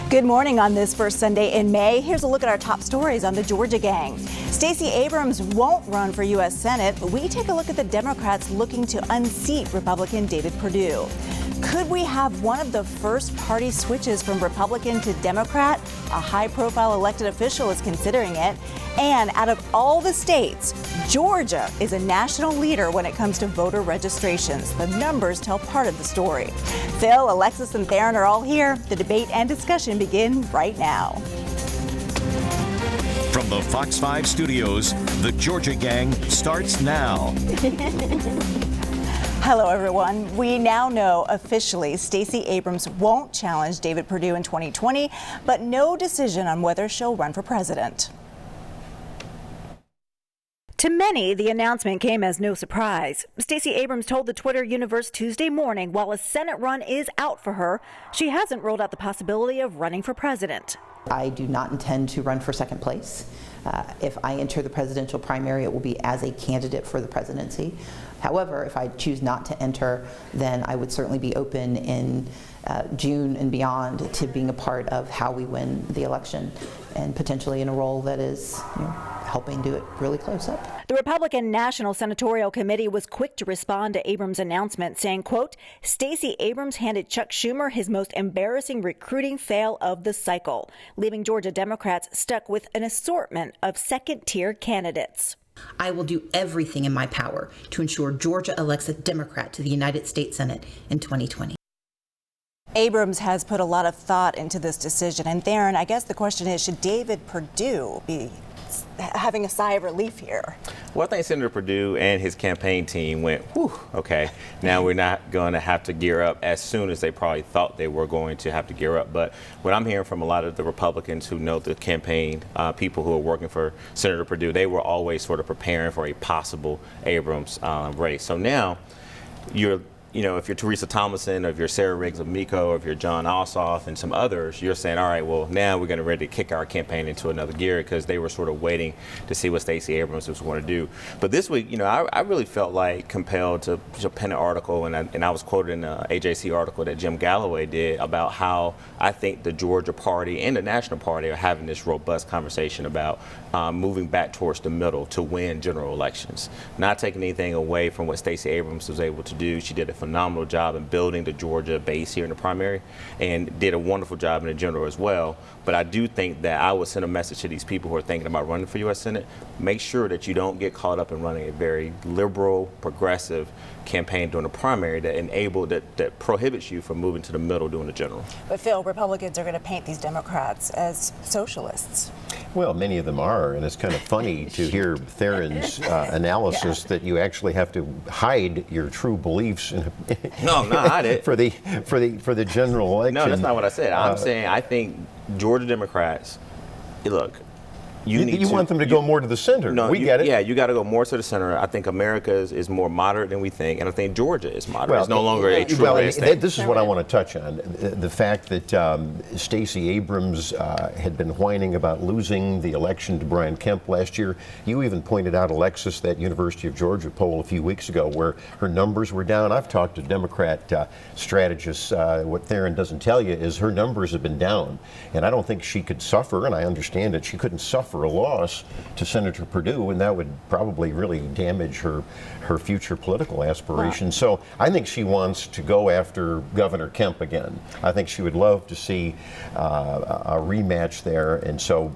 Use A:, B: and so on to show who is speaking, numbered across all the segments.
A: Good morning on this first Sunday in May. Here's a look at our top stories on the Georgia gang. Stacey Abrams won't run for U.S. Senate, but we take a look at the Democrats looking to unseat Republican David Perdue. Could we have one of the first party switches from Republican to Democrat? A high-profile elected official is considering it. And out of all the states, Georgia is a national leader when it comes to voter registrations. The numbers tell part of the story. Phil, Alexis, and Theron are all here. The debate and discussion begin right now.
B: From the Fox 5 studios, the Georgia gang starts now.
A: Hello, everyone. We now know officially Stacey Abrams won't challenge David Perdue in 2020, but no decision on whether she'll run for president. To many, the announcement came as no surprise. Stacey Abrams told the Twitter universe Tuesday morning while a Senate run is out for her, she hasn't ruled out the possibility of running for president.
C: I do not intend to run for second place. If I enter the presidential primary, it will be as a candidate for the presidency. However, if I choose not to enter, then I would certainly be open in June and beyond to being a part of how we win the election, and potentially in a role that is, helping do it really close up.
A: The Republican National Senatorial Committee was quick to respond to Abrams' announcement, saying, quote, Stacey Abrams handed Chuck Schumer his most embarrassing recruiting fail of the cycle, leaving Georgia Democrats stuck with an assortment of second-tier candidates.
D: I will do everything in my power to ensure Georgia elects a Democrat to the United States Senate in 2020.
A: Abrams has put a lot of thought into this decision. And Theron, I guess the question is, should David Perdue be having a sigh of relief here?
E: Well, I think Senator Perdue and his campaign team went, whew, okay, now we're not going to have to gear up as soon as they probably thought they were going to have to gear up. But what I'm hearing from a lot of the Republicans who know the campaign, people who are working for Senator Perdue, they were always sort of preparing for a possible Abrams race. So now if you're Teresa Thomason, or if you're Sarah Riggs of Miko, or if you're John Ossoff and some others, you're saying, all right, well, now we're going to ready to kick our campaign into another gear, because they were sort of waiting to see what Stacey Abrams was going to do. But this week, I really felt like compelled to pen an article, and I was quoted in an AJC article that Jim Galloway did about how I think the Georgia party and the National Party are having this robust conversation about moving back towards the middle to win general elections. Not taking anything away from what Stacey Abrams was able to do. She did a phenomenal job in building the Georgia base here in the primary, and did a wonderful job in the general as well. But I do think that I would send a message to these people who are thinking about running for U.S. Senate. Make sure that you don't get caught up in running a very liberal, progressive campaign during the primary that prohibits you from moving to the middle during the general.
A: But Phil, Republicans are going to paint these Democrats as socialists.
F: Well, many of them are, and it's kind of funny to hear Theron's analysis that you actually have to hide your true beliefs.
E: No, not hide it
F: for the general election.
E: No, that's not what I said. I'm saying I think Georgia Democrats, look.
F: You want them to go more to the center.
E: No,
F: we get it.
E: Yeah, you got to go more to the center. I think America is more moderate than we think, and I think Georgia is moderate. It's no longer a true red state.
F: This is what I want to touch on. The fact that Stacey Abrams had been whining about losing the election to Brian Kemp last year. You even pointed out, Alexis, that University of Georgia poll a few weeks ago where her numbers were down. I've talked to Democrat strategists. What Theron doesn't tell you is her numbers have been down, and I don't think she could suffer, and I understand that she couldn't suffer a loss to Senator Perdue, and that would probably really damage her future political aspirations. So I think she wants to go after Governor Kemp again. I think she would love to see a rematch there, and so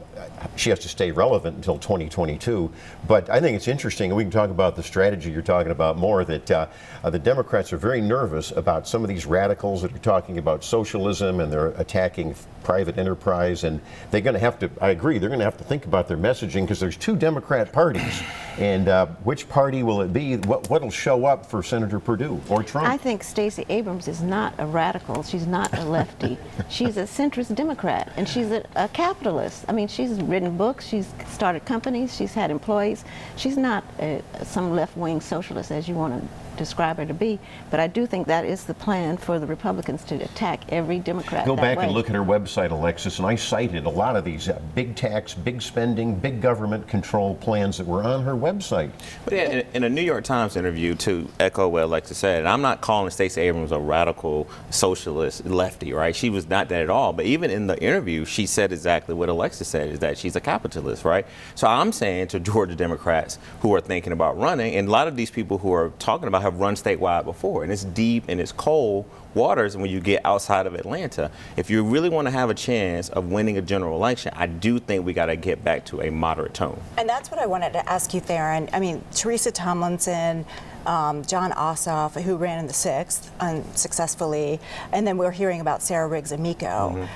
F: she has to stay relevant until 2022. But I think it's interesting, and we can talk about the strategy you're talking about more, that the Democrats are very nervous about some of these radicals that are talking about socialism, and they're attacking private enterprise, and they're going to have to, I agree, they're going to have to think about their messaging, because there's two Democrat parties, and which party will it be? What'll show up for Senator Perdue or Trump?
G: I think Stacey Abrams is not a radical. She's not a lefty. She's a centrist Democrat, and she's a capitalist. I mean, she's written books, she's started companies, she's had employees. She's not some left-wing socialist, as you want to describe her to be. But I do think that is the plan for the Republicans, to attack every Democrat
F: Go
G: that
F: back
G: way.
F: and look at her website, Alexis, and I cited a lot of these big tax, big spending, big government control plans that were on her website.
E: But yeah, in a New York Times interview, to echo what Alexis said, and I'm not calling Stacey Abrams a radical socialist lefty, right? She was not that at all. But even in the interview, she said exactly what Alexis said, is that she's a capitalist, right? So I'm saying to Georgia Democrats who are thinking about running, and a lot of these people who are talking about have run statewide before, and it's deep and it's cold waters when you get outside of Atlanta. If you really want to have a chance of winning a general election, I do think we got to get back to a moderate tone.
A: And that's what I wanted to ask you, Theron. I mean, Teresa Tomlinson, John Ossoff, who ran in the 6th unsuccessfully, and then we're hearing about Sarah Riggs-Amico.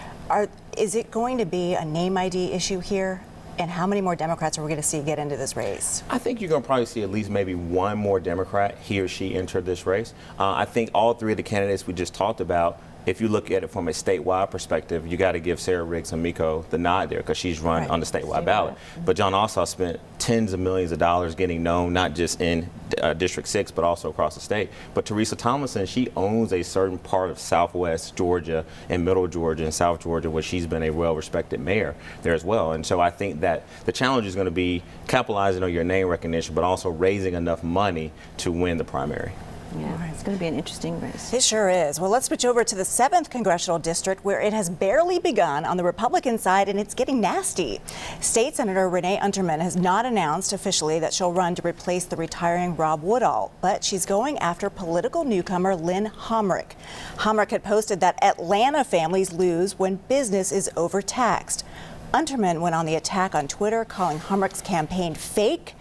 A: Is it going to be a name ID issue here? And how many more Democrats are we going to see get into this race?
E: I think you're going to probably see at least maybe one more Democrat, he or she, enter this race. I think all three of the candidates we just talked about, if you look at it from a statewide perspective, you got to give Sarah Riggs-Amico the nod there because she's run on the statewide ballot. But John Ossoff spent tens of millions of dollars getting known, not just in District 6, but also across the state. But Teresa Tomlinson, she owns a certain part of Southwest Georgia and Middle Georgia and South Georgia, where she's been a well-respected mayor there as well. And so I think that the challenge is going to be capitalizing on your name recognition, but also raising enough money to win the primary.
G: Yeah, it's going to be an interesting race.
A: It sure is. Well, let's switch over to the 7th Congressional District, where it has barely begun on the Republican side, and it's getting nasty. State Senator Renee Unterman has not announced officially that she'll run to replace the retiring Rob Woodall, but she's going after political newcomer Lynn Homrich. Homrich had posted that Atlanta families lose when business is overtaxed. Unterman went on the attack on Twitter, calling Homrich's campaign fake,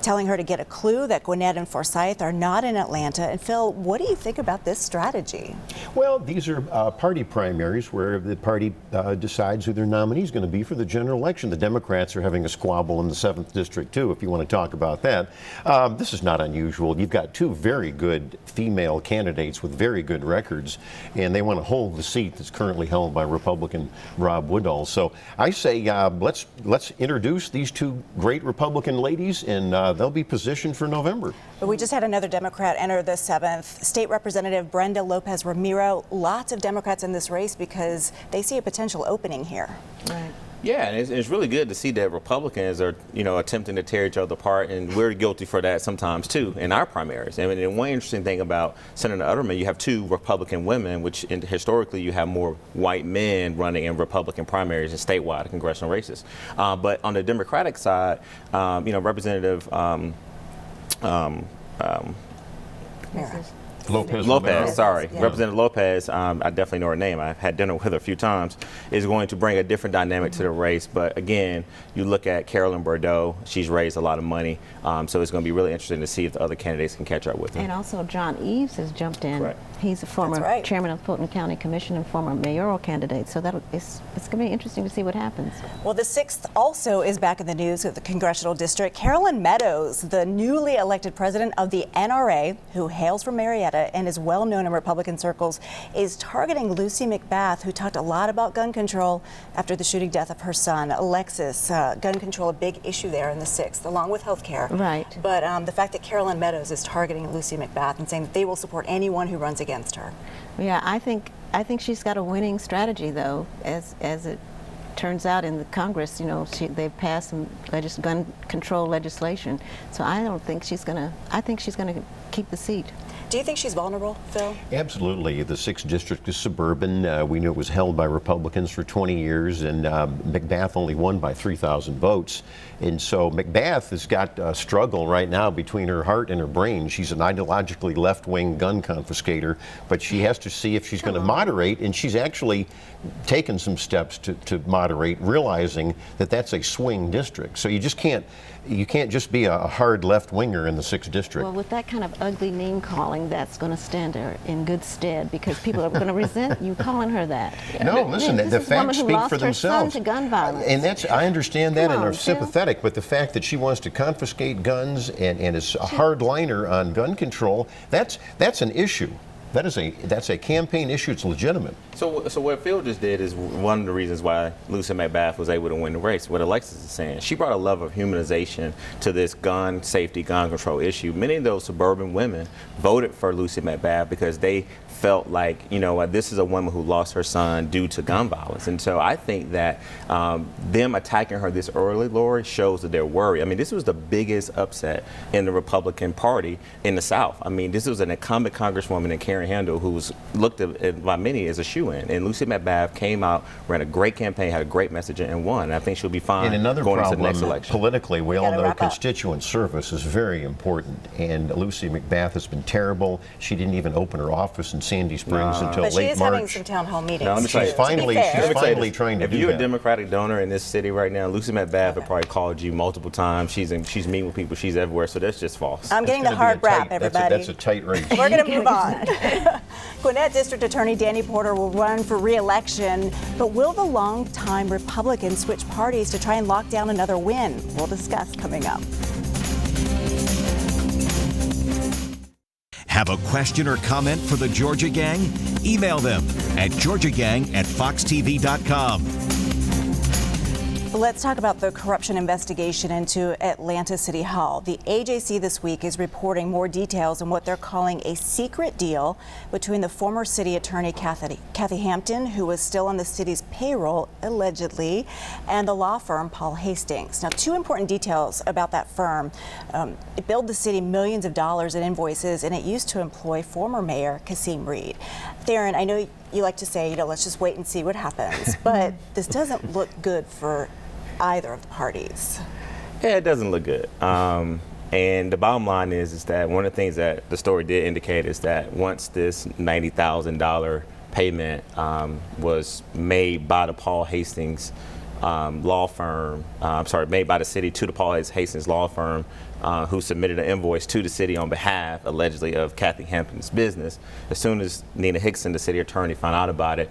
A: telling her to get a clue that Gwinnett and Forsyth are not in Atlanta. And Phil, what do you think about this strategy?
F: Well, these are party primaries where the party decides who their nominee is going to be for the general election. The Democrats are having a squabble in the 7th District, too, if you want to talk about that. This is not unusual. You've got two very good female candidates with very good records, and they want to hold the seat that's currently held by Republican Rob Woodall. So I say let's introduce these two great Republican ladies, and they'll be positioned for November.
A: But we just had another Democrat enter the 7th. State Representative Brenda Lopez Ramiro. Lots of Democrats in this race because they see a potential opening here.
G: Right.
E: Yeah, and it's really good to see that Republicans are, attempting to tear each other apart, and we're guilty for that sometimes too in our primaries. I mean, and one interesting thing about Senator Unterman, you have two Republican women, which historically you have more white men running in Republican primaries and statewide congressional races. But on the Democratic side, Representative Lopez, sorry. Yeah. Representative Lopez, I definitely know her name. I've had dinner with her a few times, is going to bring a different dynamic to the race. But again, you look at Carolyn Bordeaux, she's raised a lot of money. So it's going to be really interesting to see if the other candidates can catch up with her.
G: And also John Eves has jumped in.
E: Correct.
G: He's a former chairman of Fulton County Commission and former mayoral candidate. So it's going to be interesting to see what happens.
A: Well, the 6th also is back in the news with the congressional district. Carolyn Meadows, the newly elected president of the NRA, who hails from Marietta and is well known in Republican circles, is targeting Lucy McBath, who talked a lot about gun control after the shooting death of her son. Alexis, gun control, a big issue there in the 6th, along with health care.
G: Right.
A: But the fact that Carolyn Meadows is targeting Lucy McBath and saying that they will support anyone who runs against her.
G: Yeah, I think she's got a winning strategy, though, as it turns out in the Congress. They've passed some gun control legislation. So I think she's gonna keep the seat.
A: Do you think she's vulnerable, Phil?
F: Absolutely. The 6th District is suburban. We knew it was held by Republicans for 20 years, and McBath only won by 3,000 votes. And so McBath has got a struggle right now between her heart and her brain. She's an ideologically left-wing gun confiscator, but she has to see if she's going to moderate, and she's actually taken some steps to moderate, realizing that that's a swing district. So you can't just be a hard left-winger in the 6th District.
G: Well, with that kind of ugly name calling, that's going to stand her in good stead, because people are going to resent you calling her that.
F: No, listen, the facts speak for themselves.
G: This is a woman who lost her son to gun violence.
F: And I understand that and are sympathetic, but the fact that she wants to confiscate guns and is a hardliner on gun control, that's an issue. That's a campaign issue. It's legitimate.
E: So what Phil just did is one of the reasons why Lucy McBath was able to win the race. What Alexis is saying, she brought a level of humanization to this gun safety, gun control issue. Many of those suburban women voted for Lucy McBath because they felt like, you know, this is a woman who lost her son due to gun violence. And so I think that them attacking her this early, Lori, shows that they're worried. I mean, this was the biggest upset in the Republican Party in the South. I mean, this was an incumbent Congresswoman in Karen Handel who was looked at by many as a shoo-in. And Lucy McBath came out, ran a great campaign, had a great message, and won. And I think she'll be fine
F: and another
E: going
F: problem,
E: into the next election.
F: Politically, we all know constituent service is very important. And Lucy McBath has been terrible. She didn't even open her office in Sandy Springs until late March.
A: But she is having some town hall meetings.
E: No,
F: she's finally trying to do that.
E: If you're a Democratic donor in this city right now, Lucy McBath have probably called you multiple times. She's meeting with people. She's everywhere. So that's just false.
A: I'm getting the hard rap, everybody.
F: That's a tight race.
A: We're going to move on. Gwinnett District Attorney Danny Porter will run for re-election, but will the longtime Republicans switch parties to try and lock down another win? We'll discuss coming up.
B: Have a question or comment for the Georgia Gang? Email them at georgiagang@foxtv.com.
A: Let's talk about the corruption investigation into Atlanta City Hall. The AJC this week is reporting more details on what they're calling a secret deal between the former city attorney Kathy Hampton, who was still on the city's payroll allegedly, and the law firm Paul Hastings. Now, two important details about that firm. It billed the city millions of dollars in invoices, and it used to employ former mayor Kasim Reed. Theron, I know you like to say, you know, let's just wait and see what happens, but this doesn't look good for either of the parties.
E: Yeah, it doesn't look good. And the bottom line is that one of the things that the story did indicate is that once this $90,000 payment was made by the Paul Hastings law firm, made by the city to the Paul Hastings law firm, who submitted an invoice to the city on behalf, allegedly, of Kathy Hampton's business. As soon as Nina Hickson, the city attorney, found out about it,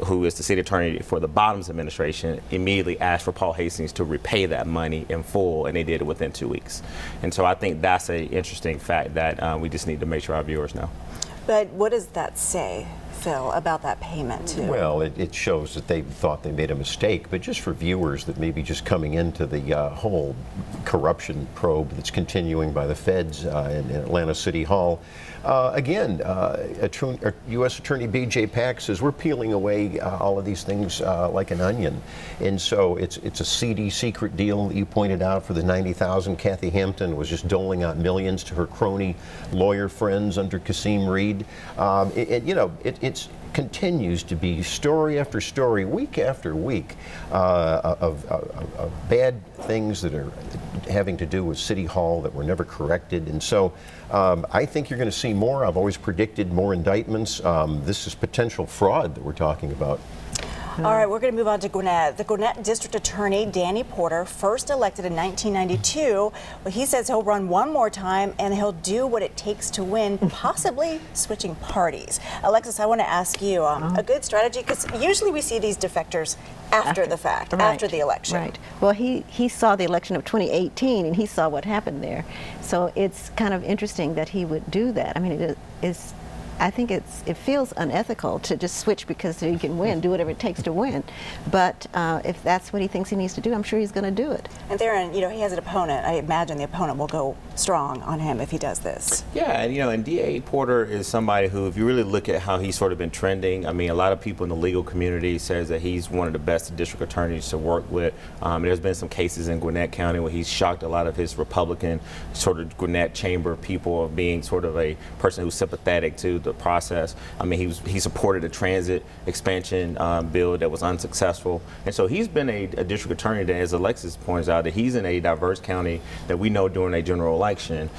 E: who is the city attorney for the Bottoms administration, immediately asked for Paul Hastings to repay that money in full, and they did it within 2 weeks. And so I think that's an interesting fact that we just need to make sure our viewers know.
A: But what does that say, Phil, about that payment too?
F: Well, it shows that they thought they made a mistake, but just for viewers that may be just coming into the whole corruption probe that's continuing by the feds in Atlanta City Hall. Again, U.S. Attorney B.J. Pack says we're peeling away all of these things like an onion, and so it's a seedy secret deal that you pointed out for the $90,000. Kathy Hampton was just doling out millions to her crony lawyer friends under Kasim Reed. It continues to be story after story, week after week, of bad things that are having to do with City Hall that were never corrected. And so I think you're going to see more. I've always predicted more indictments. This is potential fraud that we're talking about.
A: All right, we're going to move on to Gwinnett. The Gwinnett District Attorney, Danny Porter, first elected in 1992. Well, he says he'll run one more time and he'll do what it takes to win, possibly switching parties. Alexis, I want to ask you a good strategy, because usually we see these defectors after the fact, after the election.
G: Right. Well, he saw the election of 2018 and he saw what happened there. So it's kind of interesting that he would do that. I mean, it is. I think it feels unethical to just switch because he can win, do whatever it takes to win. But if that's what he thinks he needs to do, I'm sure he's going to do it.
A: And Theron, you know, he has an opponent. I imagine the opponent will go strong on him if he does this.
E: Yeah, and and D.A. Porter is somebody who, if you really look at how he's sort of been trending, I mean, a lot of people in the legal community says that he's one of the best district attorneys to work with. There's been some cases in Gwinnett County where he's shocked a lot of his Republican sort of Gwinnett chamber people of being sort of a person who's sympathetic to the process. I mean, he supported a transit expansion bill that was unsuccessful, and so he's been a district attorney that, as Alexis points out, that he's in a diverse county that we know during a general election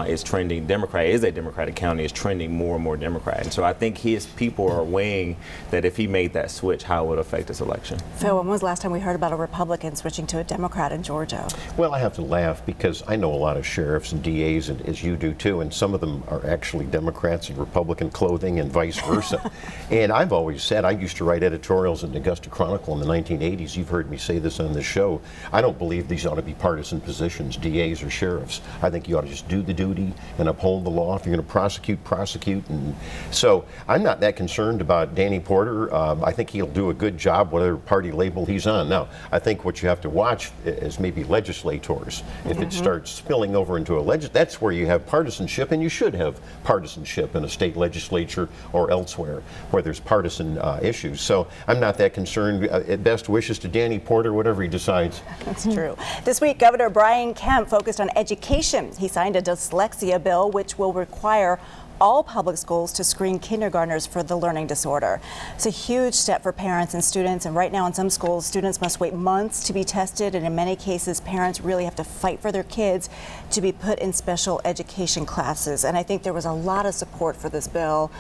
E: is trending Democrat, is a Democratic county, is trending more and more Democrat. And so I think his people are weighing that if he made that switch, how it would affect this election.
A: Phil, when was the last time we heard about a Republican switching to a Democrat in Georgia?
F: Well, I have to laugh because I know a lot of sheriffs and DAs, and as you do too, and some of them are actually Democrats in Republican clothing and vice versa. And I've always said, I used to write editorials in the Augusta Chronicle in the 1980s. You've heard me say this on this show. I don't believe these ought to be partisan positions, DAs or sheriffs. I think think you ought to just do the duty and uphold the law. If you're going to prosecute, prosecute. And so I'm not that concerned about Danny Porter. I think he'll do a good job, whatever party label he's on. Now, I think what you have to watch is maybe legislators. If it starts spilling over into that's where you have partisanship, and you should have partisanship in a state legislature or elsewhere where there's partisan issues. So I'm not that concerned. At best, wishes to Danny Porter, whatever he decides.
A: That's true. This week, Governor Brian Kemp focused on education. He signed a Dyslexia Bill, which will require all public schools to screen kindergartners for the learning disorder. It's a huge step for parents and students, and right now in some schools, students must wait months to be tested, and in many cases, parents really have to fight for their kids to be put in special education classes. And I think there was a lot of support for this bill.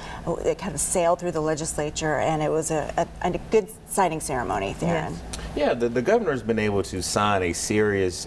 A: It kind of sailed through the legislature, and it was a good signing ceremony, Theron.
E: Yeah, the governor's been able to sign a series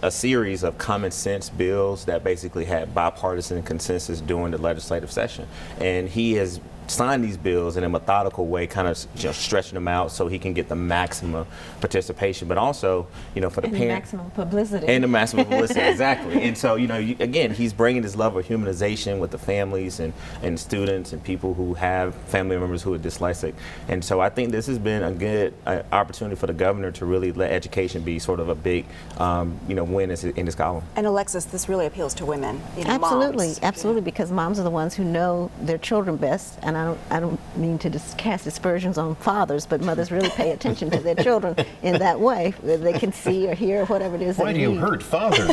E: of common sense bills that basically had bipartisan consensus during the legislative session. And he has signed these bills in a methodical way, kind of stretching them out so he can get the maximum participation, but also, for the parent,
G: maximum publicity.
E: And the maximum publicity, exactly. And so, again, he's bringing this level of humanization with the families and students and people who have family members who are dyslexic. And so I think this has been a good opportunity for the governor to really let education be sort of a big, win in his column.
A: And Alexis, this really appeals to women,
G: Absolutely,
A: moms.
G: absolutely, because moms are the ones who know their children best, and I don't mean to just cast aspersions on fathers, but mothers really pay attention to their children in that way. They can see or hear whatever it is.
F: Why do you hurt fathers?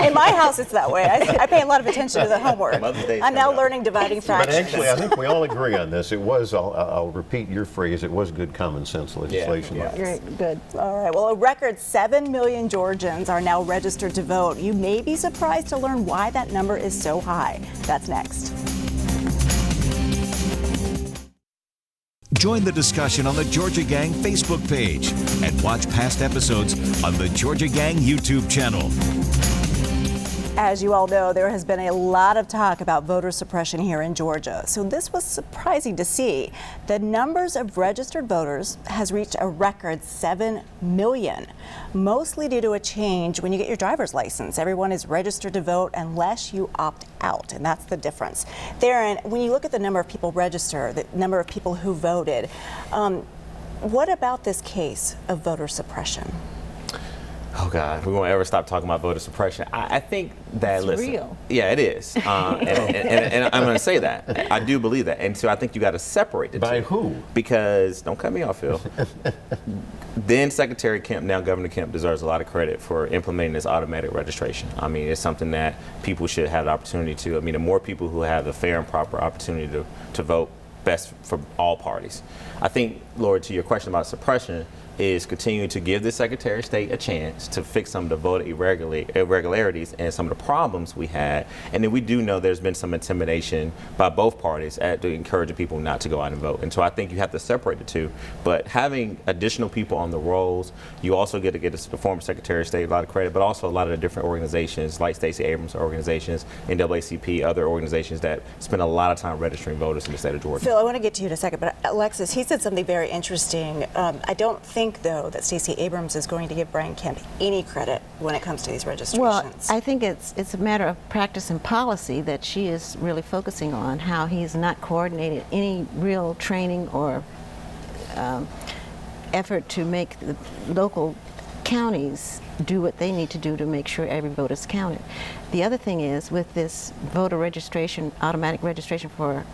A: In my house, it's that way. I pay a lot of attention to the homework. I'm now learning dividing
F: But
A: fractions.
F: actually, I think we all agree on this. It was, I'll repeat your phrase, it was good common sense legislation.
E: Yeah.
G: Great, good.
A: All right. Well, a record 7 million Georgians are now registered to vote. You may be surprised to learn why that number is so high. That's next.
B: Join the discussion on the Georgia Gang Facebook page and watch past episodes on the Georgia Gang YouTube channel.
A: As you all know, there has been a lot of talk about voter suppression here in Georgia. So this was surprising to see. The numbers of registered voters has reached a record 7 million, mostly due to a change when you get your driver's license. Everyone is registered to vote unless you opt out, and that's the difference. Theron, when you look at the number of people registered, the number of people who voted, what about this case of voter suppression?
E: Oh God, if we won't ever stop talking about voter suppression, I think that
G: It's real.
E: Yeah, it is, and I'm going to say that I do believe that, and so I think you got to separate the two.
F: By who?
E: Because don't cut me off, Phil. Then Secretary Kemp, now Governor Kemp, deserves a lot of credit for implementing this automatic registration. I mean, it's something that people should have the opportunity to. I mean, the more people who have the fair and proper opportunity to vote, best for all parties. I think, Lord, to your question about suppression, is continuing to give the Secretary of State a chance to fix some of the voter irregularities and some of the problems we had. And then we do know there's been some intimidation by both parties to encourage people not to go out and vote. And so I think you have to separate the two. But having additional people on the rolls, you also get to get the former Secretary of State a lot of credit, but also a lot of the different organizations like Stacey Abrams' organizations, NAACP, other organizations that spend a lot of time registering voters in the state of Georgia.
A: Phil, I want to get to you in a second, but Alexis, he said something very interesting. I don't think, though, that Stacey Abrams is going to give Brian Kemp any credit when it comes to these registrations.
G: Well, I think it's a matter of practice and policy that she is really focusing on, how he's not coordinated any real training or effort to make the local counties do what they need to do to make sure every vote is counted. The other thing is, with this voter registration, automatic registration for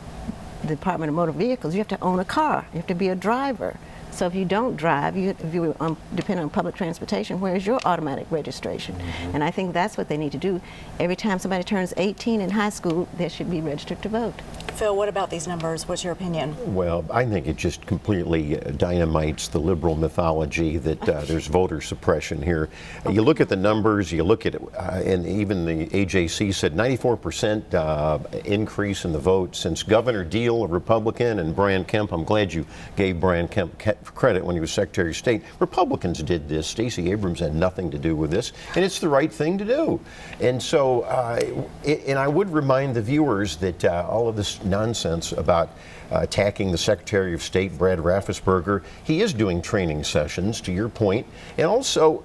G: the Department of Motor Vehicles, you have to own a car. You have to be a driver. So if you don't drive, if you depend on public transportation, where is your automatic registration? And I think that's what they need to do. Every time somebody turns 18 in high school, they should be registered to vote.
A: Phil, what about these numbers? What's your opinion?
F: Well, I think it just completely dynamites the liberal mythology that there's voter suppression here. You look at the numbers, you look at it, and even the AJC said 94% increase in the vote since Governor Deal, a Republican, and Brian Kemp. I'm glad you gave Brian Kemp credit when he was Secretary of State. Republicans did this. Stacey Abrams had nothing to do with this, and it's the right thing to do. And so, and I would remind the viewers that all of this nonsense about attacking the Secretary of State, Brad Raffensperger. He is doing training sessions, to your point, and also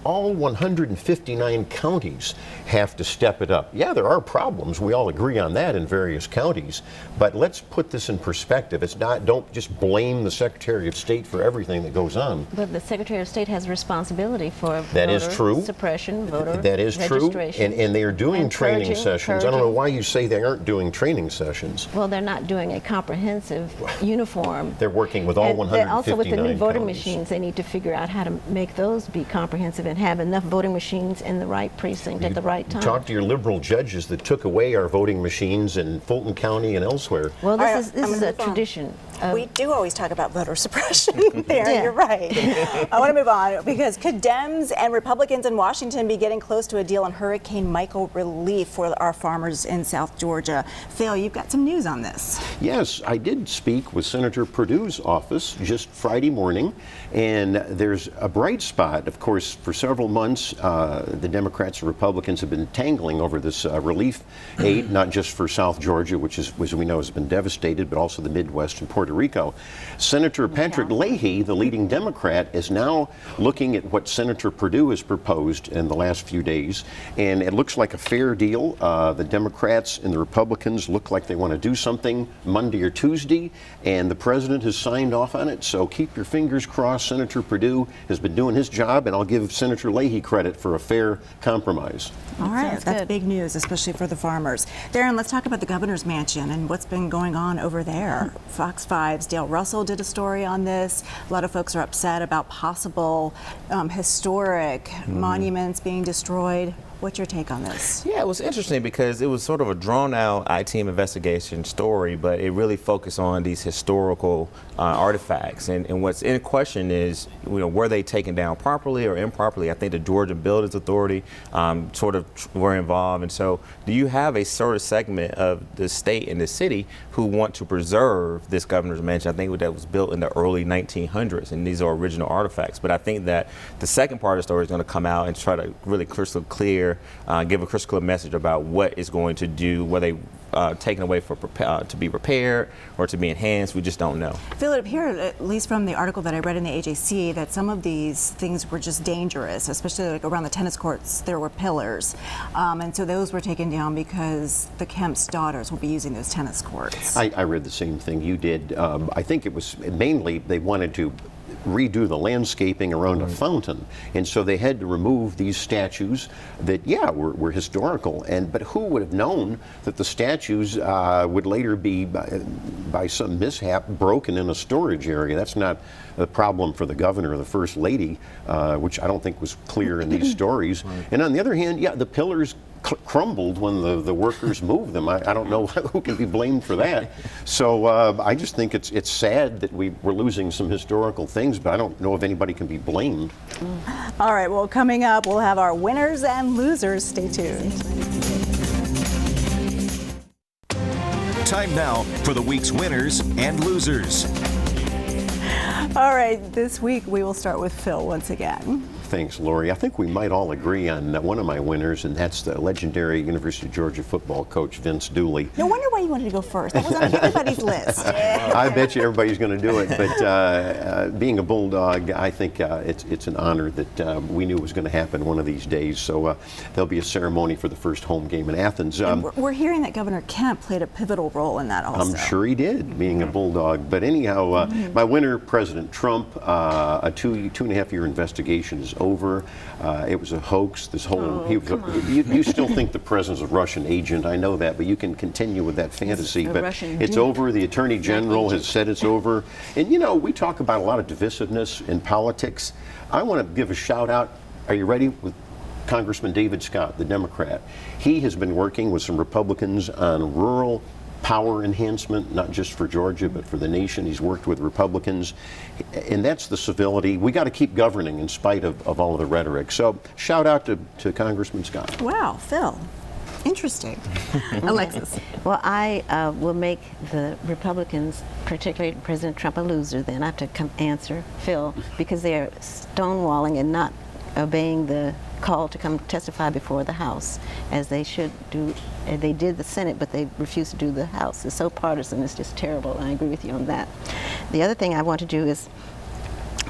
F: all 159 counties have to step it up. Yeah, there are problems. We all agree on that in various counties, but let's put this in perspective. It's not, don't just blame the Secretary of State for everything that goes on.
G: But the Secretary of State has responsibility for
F: that
G: voter
F: is true.
G: Suppression, voter
F: that is
G: registration.
F: True, and they are doing training
G: purging,
F: sessions. I don't know why you say they aren't doing training sessions.
G: Well, they're not doing a comprehensive uniform.
F: They're working with all
G: And
F: 159
G: also with the new voting
F: counties.
G: machines, they need to figure out how to make those be comprehensive and have enough voting machines in the right precinct at the right time.
F: Talk to your liberal judges that took away our voting machines in Fulton County and elsewhere.
G: Well,
A: All right,
G: this is a tradition.
A: We do always talk about voter suppression there,
G: Yeah.
A: you're right. I want to move on because could Dems and Republicans in Washington be getting close to a deal on Hurricane Michael relief for our farmers in South Georgia? Phil, you've got some news on this.
F: Yes, I did speak with Senator Perdue's office just Friday morning, and there's a bright spot. Of course, for several months, the Democrats and Republicans have been tangling over this relief aid, not just for South Georgia, which as we know has been devastated, but also the Midwest and Puerto Rico. Senator Patrick Leahy, the leading Democrat, is now looking at what Senator Perdue has proposed in the last few days, and it looks like a fair deal. The Democrats and the Republicans look like they want to do something Monday or Tuesday, and the president has signed off on it, so keep your fingers crossed. Senator Perdue has been doing his job, and I'll give Senator Leahy credit for a fair compromise.
A: All right,
G: Sounds
A: that's
G: good.
A: big news, especially for the farmers. Darren, let's talk about the governor's mansion and what's been going on over there. Fox 5's Dale Russell did a story on this. A lot of folks are upset about possible historic monuments being destroyed. What's your take on this?
E: Yeah, it was interesting because it was sort of a drawn-out I-Team investigation story, but it really focused on these historical artifacts. And what's in question is, were they taken down properly or improperly? I think the Georgia Builders Authority sort of were involved. And so, do you have a sort of segment of the state and the city who want to preserve this governor's mansion? I think that was built in the early 1900s, and these are original artifacts. But I think that the second part of the story is going to come out and try to really crystal clear. Give a crystal clear message about what it's going to do, whether they taken away for to be repaired or to be enhanced. We just don't know.
A: Phil, it appeared, at least from the article that I read in the AJC, that some of these things were just dangerous, especially like around the tennis courts. There were pillars, and so those were taken down because the Kemp's daughters will be using those tennis courts.
F: I read the same thing you did. I think it was mainly they wanted to redo the landscaping around a fountain, and so they had to remove these statues that were historical, but who would have known that the statues would later be by some mishap broken in a storage area? That's not a problem for the governor or the first lady, which I don't think was clear in these stories. And on the other hand, the pillars crumbled when the workers moved them. I don't know who can be blamed for that. So I just think it's sad that we're losing some historical things, but I don't know if anybody can be blamed.
A: All right, well, coming up, we'll have our winners and losers. Stay tuned.
B: Time now for the week's winners and losers.
A: All right, this week we will start with Phil once again.
F: Thanks, Lori. I think we might all agree on one of my winners, and that's the legendary University of Georgia football coach, Vince Dooley.
A: No wonder why you wanted to go first. That was on everybody's list.
F: I bet you everybody's going to do it, but being a Bulldog, I think it's an honor that we knew was going to happen one of these days. So there'll be a ceremony for the first home game in Athens.
A: We're hearing that Governor Kemp played a pivotal role in that also.
F: I'm sure he did, being a Bulldog. But anyhow, my winner, President Trump, a 2.5 year investigation is over. It was a hoax. This whole you still think the president's a Russian agent. I know that, but you can continue with that fantasy. But it's over. The Attorney General has said it's over. And we talk about a lot of divisiveness in politics. I want to give a shout out. Are you ready? With Congressman David Scott, the Democrat. He has been working with some Republicans on rural power enhancement, not just for Georgia, but for the nation. He's worked with Republicans, and that's the civility. We got to keep governing in spite of all of the rhetoric. So shout out to Congressman Scott.
A: Wow, Phil. Interesting. Alexis.
G: Well, I will make the Republicans, particularly President Trump, a loser then. I have to answer Phil, because they are stonewalling and not obeying the call to come testify before the House, as they should do. They did the Senate, but they refused to do the House. It's so partisan, it's just terrible. I agree with you on that. The other thing I want to do is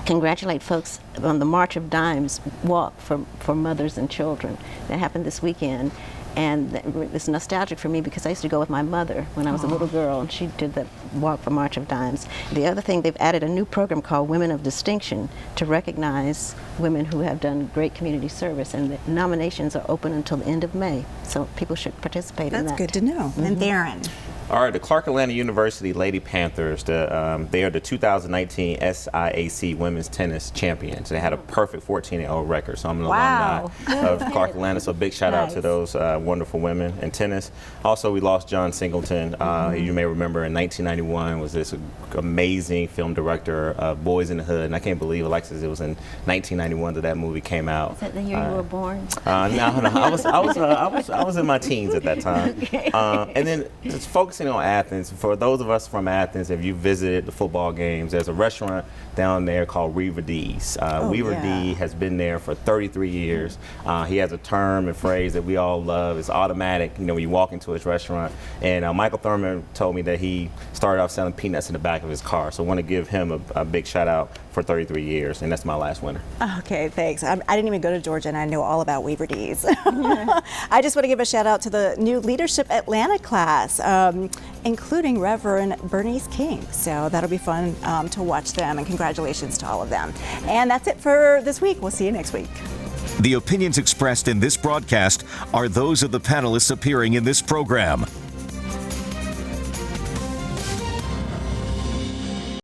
G: congratulate folks on the March of Dimes walk for mothers and children that happened this weekend. And it's nostalgic for me because I used to go with my mother when I was a little girl, and she did the walk for March of Dimes. The other thing, they've added a new program called Women of Distinction to recognize women who have done great community service, and the nominations are open until the end of May, so people should participate in that.
A: That's good to know. And Theron.
E: All right, the Clark Atlanta University Lady Panthers, they are the 2019 SIAC Women's Tennis Champions. They had a perfect 14-0 record, so I'm an alumni of Clark Atlanta, so big shout out to those wonderful women in tennis. Also, we lost John Singleton. You may remember in 1991 was this amazing film director of Boys in the Hood, and I can't believe, Alexis, it was in 1991 that movie came out.
G: Is that the year you were born?
E: No, I was in my teens at that time.
G: Okay.
E: And then just focusing on Athens, for those of us from Athens, if you visited the football games, there's a restaurant down there called Weaver D's. Weaver D has been there for 33 years. He has a term and phrase that we all love. It's automatic, when you walk into his restaurant. And Michael Thurman told me that he started off selling peanuts in the back of his car. So I want to give him a big shout out for 33 years, and that's my last winner.
A: Okay, thanks. I didn't even go to Georgia, and I know all about Weaver D's. I just want to give a shout out to the new Leadership Atlanta class, including Reverend Bernice King. So that'll be fun to watch them, and congratulations to all of them. And that's it for this week. We'll see you next week.
B: The opinions expressed in this broadcast are those of the panelists appearing in this program.